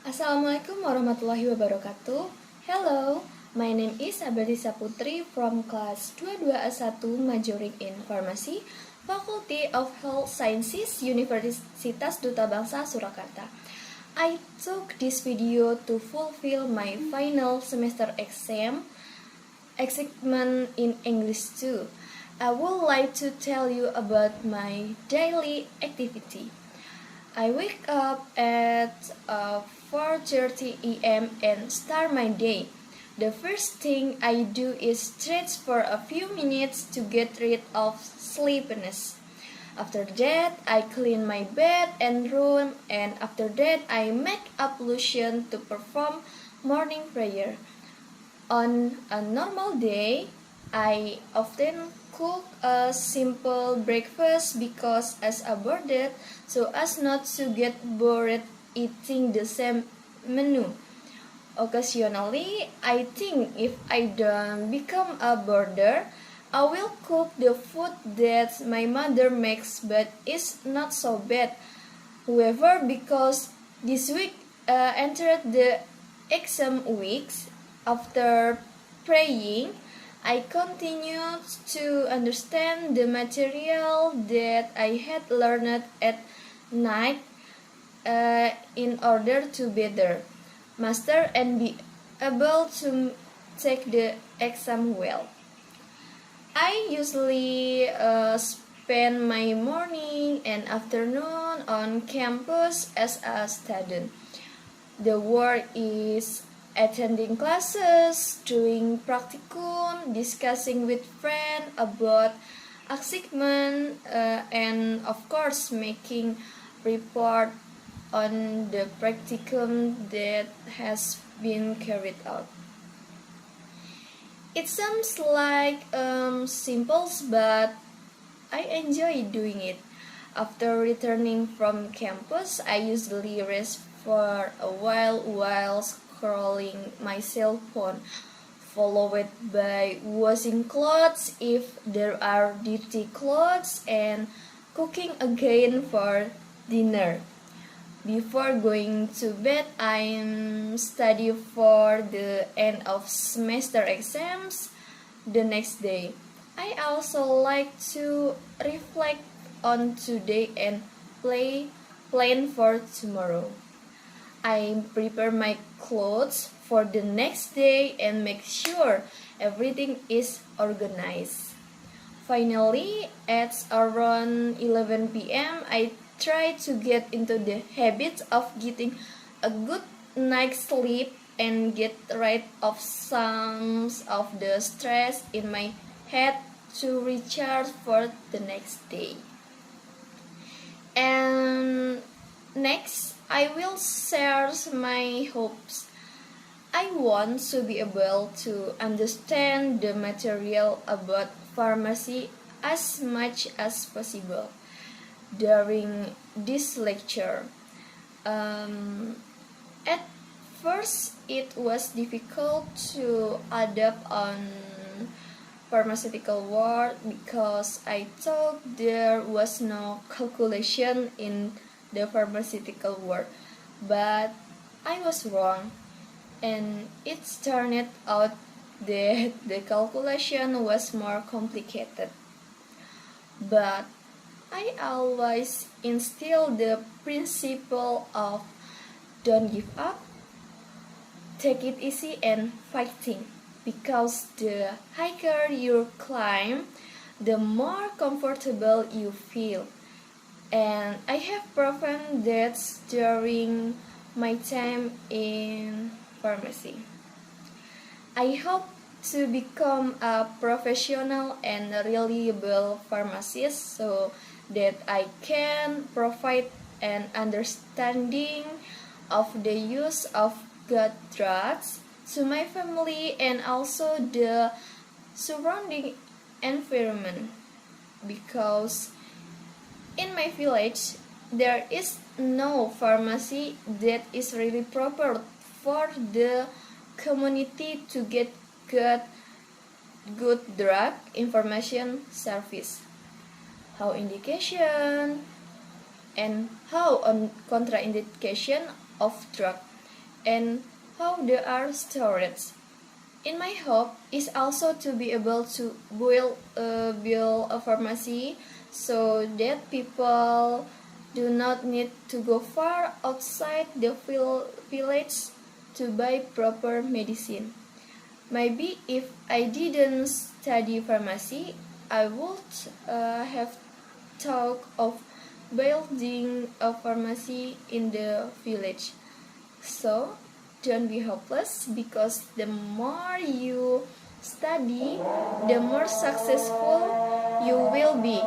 Assalamualaikum warahmatullahi wabarakatuh. Hello, my name is Abel Tenisa Putri from class 22A1 majoring in Pharmacy, Faculty of Health Sciences, Universitas Duta Bangsa Surakarta. I took this video to fulfill my final semester exam in English too. I would like to tell you about my daily activity. I wake up at 4:30 a.m. and start my day. The first thing I do is stretch for a few minutes to get rid of sleepiness. After that, I clean my bed and room, and after that, I make ablution to perform morning prayer. On a normal day, I often cook a simple breakfast because as a boarded, so as not to get bored eating the same menu. Occasionally, I think if I don't become a boarder, I will cook the food that my mother makes, but it's not so bad. However, because this week entered the exam weeks, after praying, I continued to understand the material that I had learned at night in order to better master and be able to take the exam well. I usually spend my morning and afternoon on campus as a student. The work is attending classes, doing practicum, discussing with friends about assignment, and of course making report on the practicum that has been carried out. It sounds like simple, but I enjoy doing it. After returning from campus, I usually rest for a while scrolling my cell phone, followed by washing clothes if there are dirty clothes, and cooking again for dinner. Before going to bed, I study for the end of semester exams the next day. I also like to reflect on today and plan for tomorrow. I prepare my clothes for the next day and make sure everything is organized. Finally, at around 11 p.m., I try to get into the habit of getting a good night's sleep and get rid of some of the stress in my head to recharge for the next day. And next, I will share my hopes. I want to be able to understand the material about pharmacy as much as possible during this lecture. At first, it was difficult to adapt on pharmaceutical world because I thought there was no calculation in the pharmaceutical world, but I was wrong, and it turned out that the calculation was more complicated. But I always instill the principle of don't give up, take it easy and fighting, because the higher you climb, the more comfortable you feel. And I have proven that during my time in pharmacy. I hope to become a professional and reliable pharmacist so that I can provide an understanding of the use of good drugs to my family and also the surrounding environment, because in my village there is no pharmacy that is really proper for the community to get good drug information service, how indication and how on contraindication of drug, and how they are stored. In my hope is also to be able to build a pharmacy so that people do not need to go far outside the village to buy proper medicine. Maybe if I didn't study pharmacy, I would have thought of building a pharmacy in the village. So, don't be hopeless because the more you study, the more successful you will be.